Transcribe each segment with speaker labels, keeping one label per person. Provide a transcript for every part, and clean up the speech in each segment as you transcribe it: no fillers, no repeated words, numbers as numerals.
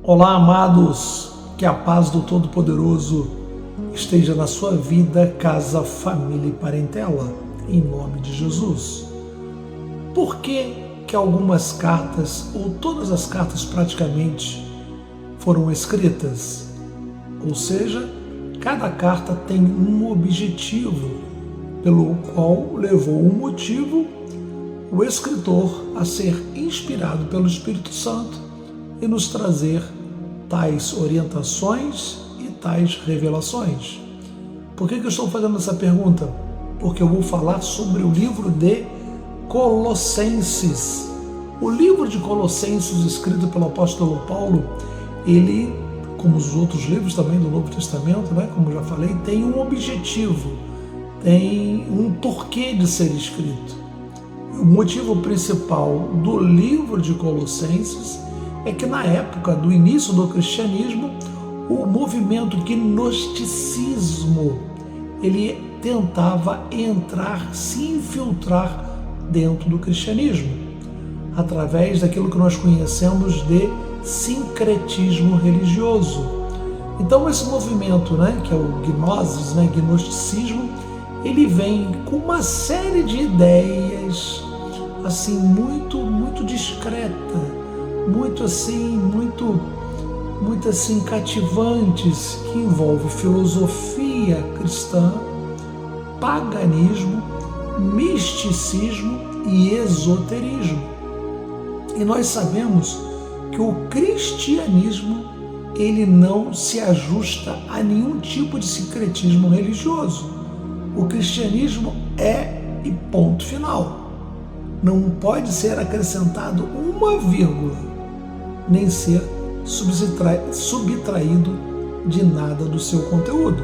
Speaker 1: Olá, amados, que a paz do Todo-Poderoso esteja na sua vida, casa, família e parentela, em nome de Jesus. Por que algumas cartas, ou todas as cartas praticamente, foram escritas? Ou seja, cada carta tem um objetivo, pelo qual levou um motivo o escritor a ser inspirado pelo Espírito Santo e nos trazer tais orientações e tais revelações. Por que eu estou fazendo essa pergunta? Porque eu vou falar sobre o livro de Colossenses. O livro de Colossenses, escrito pelo apóstolo Paulo, ele, como os outros livros também do Novo Testamento, como já falei, tem um objetivo, tem um porquê de ser escrito. O motivo principal do livro de Colossenses é que na época do início do cristianismo, o movimento gnosticismo, ele tentava entrar, se infiltrar dentro do cristianismo, através daquilo que nós conhecemos de sincretismo religioso. Então esse movimento, que é o gnosis, gnosticismo, ele vem com uma série de ideias assim muito discreta, muito cativantes, que envolve filosofia cristã, paganismo, misticismo e esoterismo. E nós sabemos que o cristianismo, ele não se ajusta a nenhum tipo de sincretismo religioso. O cristianismo é e ponto final. Não pode ser acrescentado uma vírgula, nem ser subtraído de nada do seu conteúdo.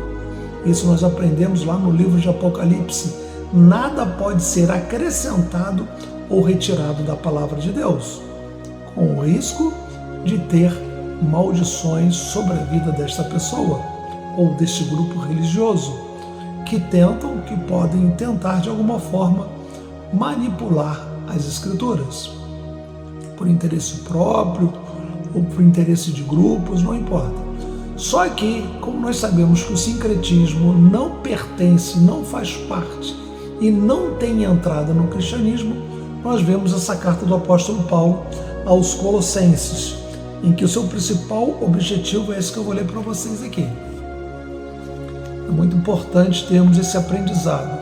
Speaker 1: Isso nós aprendemos lá no livro de Apocalipse. Nada pode ser acrescentado ou retirado da palavra de Deus, com o risco de ter maldições sobre a vida desta pessoa ou deste grupo religioso, que podem tentar de alguma forma manipular as escrituras, por interesse próprio ou por interesse de grupos, não importa. Só que, como nós sabemos que o sincretismo não pertence, não faz parte e não tem entrada no cristianismo, nós vemos essa carta do apóstolo Paulo aos Colossenses, em que o seu principal objetivo é esse que eu vou ler para vocês aqui. É muito importante termos esse aprendizado.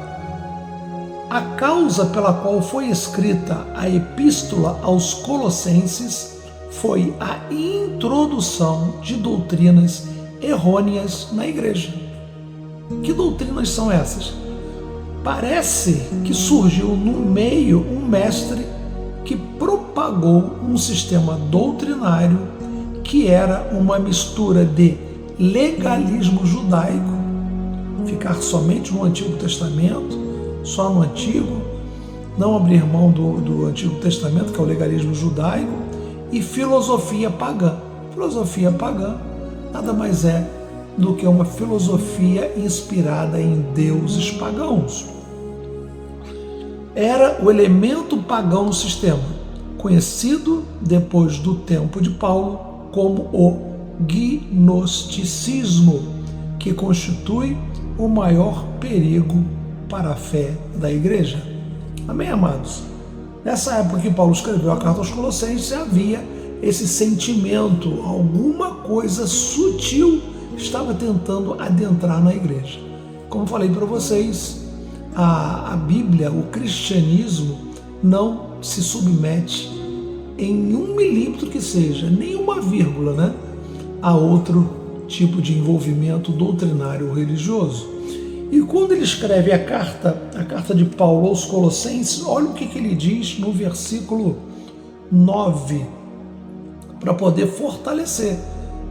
Speaker 1: A causa pela qual foi escrita a epístola aos Colossenses foi a introdução de doutrinas errôneas na igreja. Que doutrinas são essas? Parece que surgiu no meio um mestre que propagou um sistema doutrinário que era uma mistura de legalismo judaico, ficar somente no Antigo Testamento, só no Antigo, não abrir mão do Antigo Testamento, que é o legalismo judaico, e filosofia pagã. Filosofia pagã nada mais é do que uma filosofia inspirada em deuses pagãos. Era o elemento pagão no sistema, conhecido depois do tempo de Paulo como o gnosticismo, que constitui o maior perigo para a fé da igreja. Amém, amados? Nessa época que Paulo escreveu a carta aos Colossenses, havia esse sentimento, alguma coisa sutil estava tentando adentrar na igreja. Como falei para vocês, a Bíblia, o cristianismo, não se submete em 1 milímetro que seja, nem uma vírgula, a outro tipo de envolvimento doutrinário ou religioso. E quando ele escreve a carta de Paulo aos Colossenses, olha o que ele diz no versículo 9, para poder fortalecer.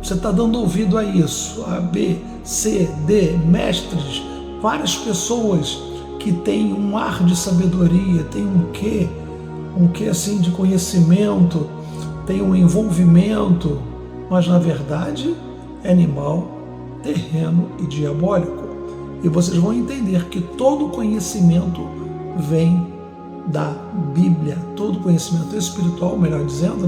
Speaker 1: Você está dando ouvido a isso, a B, C, D, mestres, várias pessoas que têm um ar de sabedoria, tem um quê assim de conhecimento, tem um envolvimento, mas na verdade é animal, terreno e diabólico. E vocês vão entender que todo conhecimento vem da Bíblia, todo conhecimento espiritual, melhor dizendo,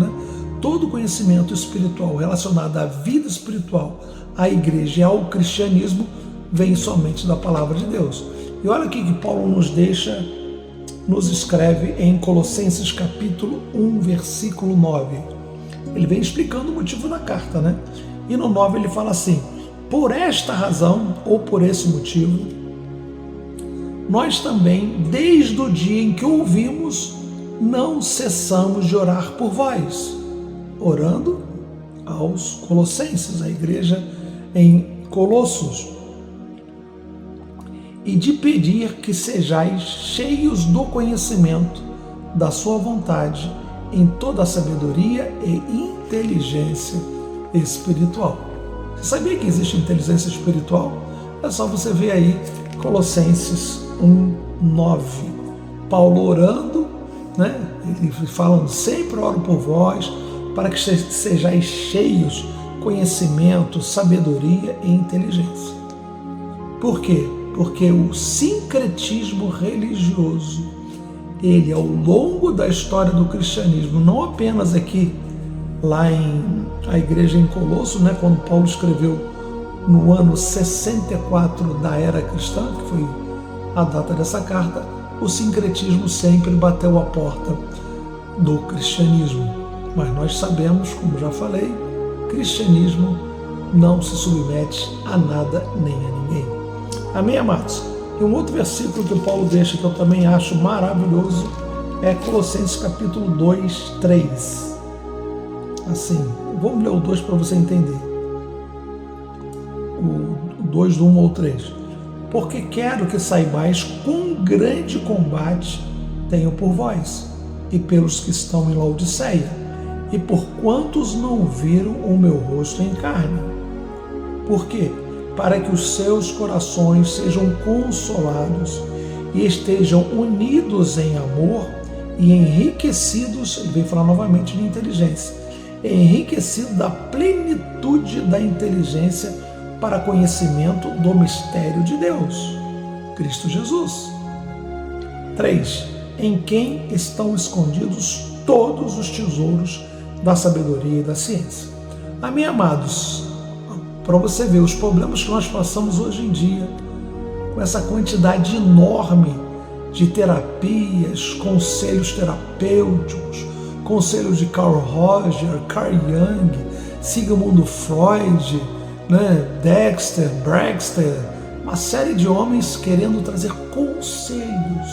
Speaker 1: todo conhecimento espiritual relacionado à vida espiritual, à igreja e ao cristianismo vem somente da palavra de Deus. E olha aqui que Paulo nos escreve em Colossenses capítulo 1, versículo 9. Ele vem explicando o motivo da carta, né? E no 9 ele fala assim: por esta razão, ou por esse motivo, nós também, desde o dia em que ouvimos, não cessamos de orar por vós, orando aos colossenses, a igreja em Colossos, e de pedir que sejais cheios do conhecimento da sua vontade em toda a sabedoria e inteligência espiritual. Você sabia que existe inteligência espiritual? É só você ver aí Colossenses 1:9. Paulo orando, né? Ele falando: sempre oro por vós, para que sejais cheios de conhecimento, sabedoria e inteligência. Por quê? Porque o sincretismo religioso, ele ao longo da história do cristianismo, não apenas aqui, lá em a igreja em Colosso, né, quando Paulo escreveu no ano 64 da era cristã, que foi a data dessa carta, o sincretismo sempre bateu a porta do cristianismo. Mas nós sabemos, como já falei, cristianismo não se submete a nada nem a ninguém. Amém, amados? E um outro versículo que Paulo deixa, que eu também acho maravilhoso, é Colossenses capítulo 2:3. Assim, vamos ler o 2 para você entender. O 2 do 1 ao 3. Porque quero que saibais quão grande combate tenho por vós, e pelos que estão em Laodiceia, e por quantos não viram o meu rosto em carne. Por quê? Para que os seus corações sejam consolados e estejam unidos em amor e enriquecidos, ele vem falar novamente de inteligência, enriquecido da plenitude da inteligência para conhecimento do mistério de Deus, Cristo Jesus. 3. Em quem estão escondidos todos os tesouros da sabedoria e da ciência. Amém, amados? Para você ver os problemas que nós passamos hoje em dia, com essa quantidade enorme de terapias, conselhos terapêuticos, conselhos de Carl Rogers, Carl Jung, Sigmund Freud, né, Dexter, Baxter, uma série de homens querendo trazer conselhos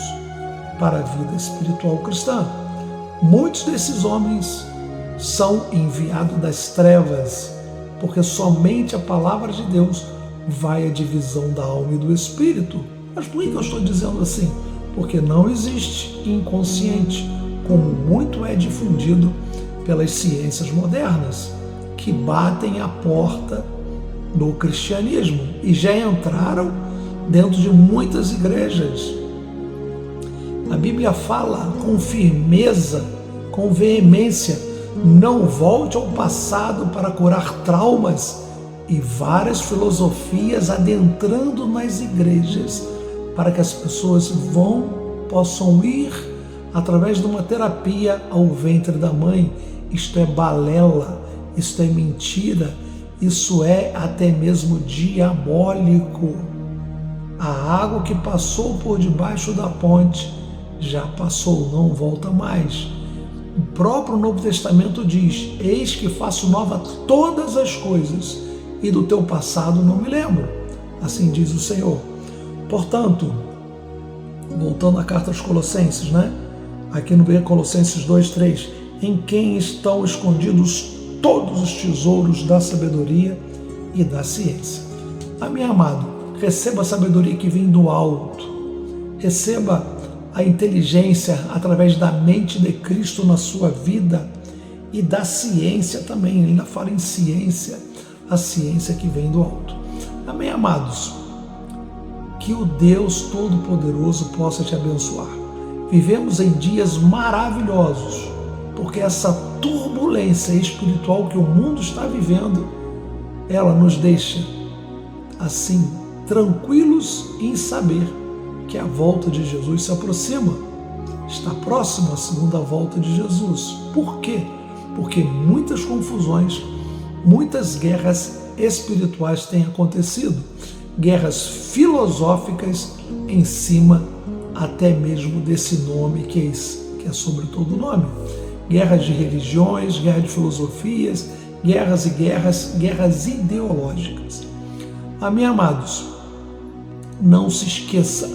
Speaker 1: para a vida espiritual cristã. Muitos desses homens são enviados das trevas, porque somente a palavra de Deus vai à divisão da alma e do espírito. Mas por que eu estou dizendo assim? Porque não existe inconsciente, como muito é difundido pelas ciências modernas, que batem a porta do cristianismo e já entraram dentro de muitas igrejas. A Bíblia fala com firmeza, com veemência: não volte ao passado para curar traumas, e várias filosofias adentrando nas igrejas para que as pessoas possam ir através de uma terapia ao ventre da mãe. Isto é balela, isto é mentira, isso é até mesmo diabólico. A água que passou por debaixo da ponte já passou, não volta mais. O próprio Novo Testamento diz: eis que faço nova todas as coisas, e do teu passado não me lembro. Assim diz o Senhor. Portanto, voltando à carta aos Colossenses, né? Aqui no Colossenses 2:3, em quem estão escondidos todos os tesouros da sabedoria e da ciência. Amém, amado, receba a sabedoria que vem do alto, receba a inteligência através da mente de Cristo na sua vida e da ciência também. Ele ainda fala em ciência, a ciência que vem do alto. Amém, amados? Que o Deus Todo-Poderoso possa te abençoar. Vivemos em dias maravilhosos, porque essa turbulência espiritual que o mundo está vivendo, ela nos deixa assim tranquilos em saber que a volta de Jesus se aproxima. Está próxima a segunda volta de Jesus. Por quê? porque muitas confusões, muitas guerras espirituais têm acontecido, guerras filosóficas em cima até mesmo desse nome que é sobre todo nome. Guerras de religiões, guerra de filosofias, guerras e guerras, guerras ideológicas. Amém, amados, não se esqueça,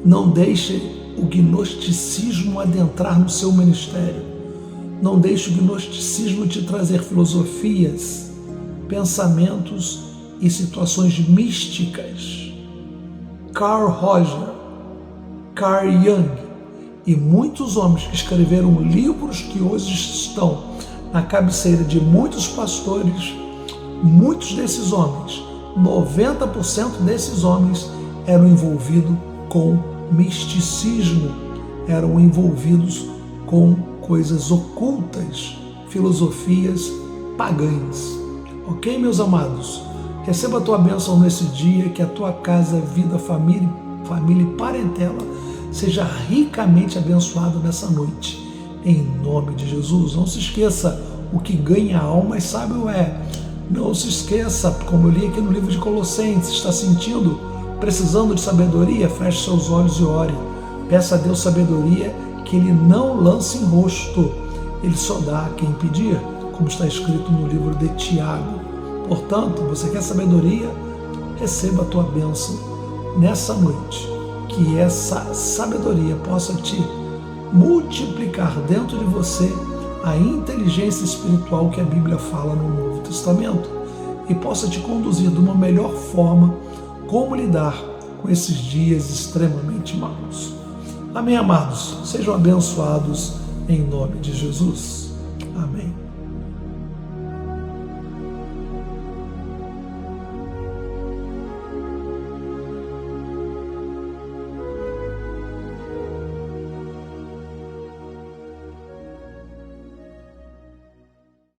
Speaker 1: não deixe o gnosticismo adentrar no seu ministério. Não deixe o gnosticismo te trazer filosofias, pensamentos e situações místicas. Carl Rogers, Carl Jung e muitos homens que escreveram livros que hoje estão na cabeceira de muitos pastores, muitos desses homens, 90% desses homens eram envolvidos com misticismo, eram envolvidos com coisas ocultas, filosofias pagãs. Ok, meus amados? Receba a tua bênção nesse dia, que a tua casa, vida, família e parentela seja ricamente abençoado nessa noite, em nome de Jesus. Não se esqueça, o que ganha a alma é sábio é. Não se esqueça, como eu li aqui no livro de Colossenses, está sentindo, precisando de sabedoria? Feche seus olhos e ore. Peça a Deus sabedoria, que Ele não lance em rosto, Ele só dá a quem pedir, como está escrito no livro de Tiago. Portanto, você quer sabedoria? Receba a tua bênção nessa noite, que essa sabedoria possa te multiplicar dentro de você a inteligência espiritual que a Bíblia fala no Novo Testamento e possa te conduzir de uma melhor forma como lidar com esses dias extremamente maus. Amém, amados? Sejam abençoados em nome de Jesus. Amém.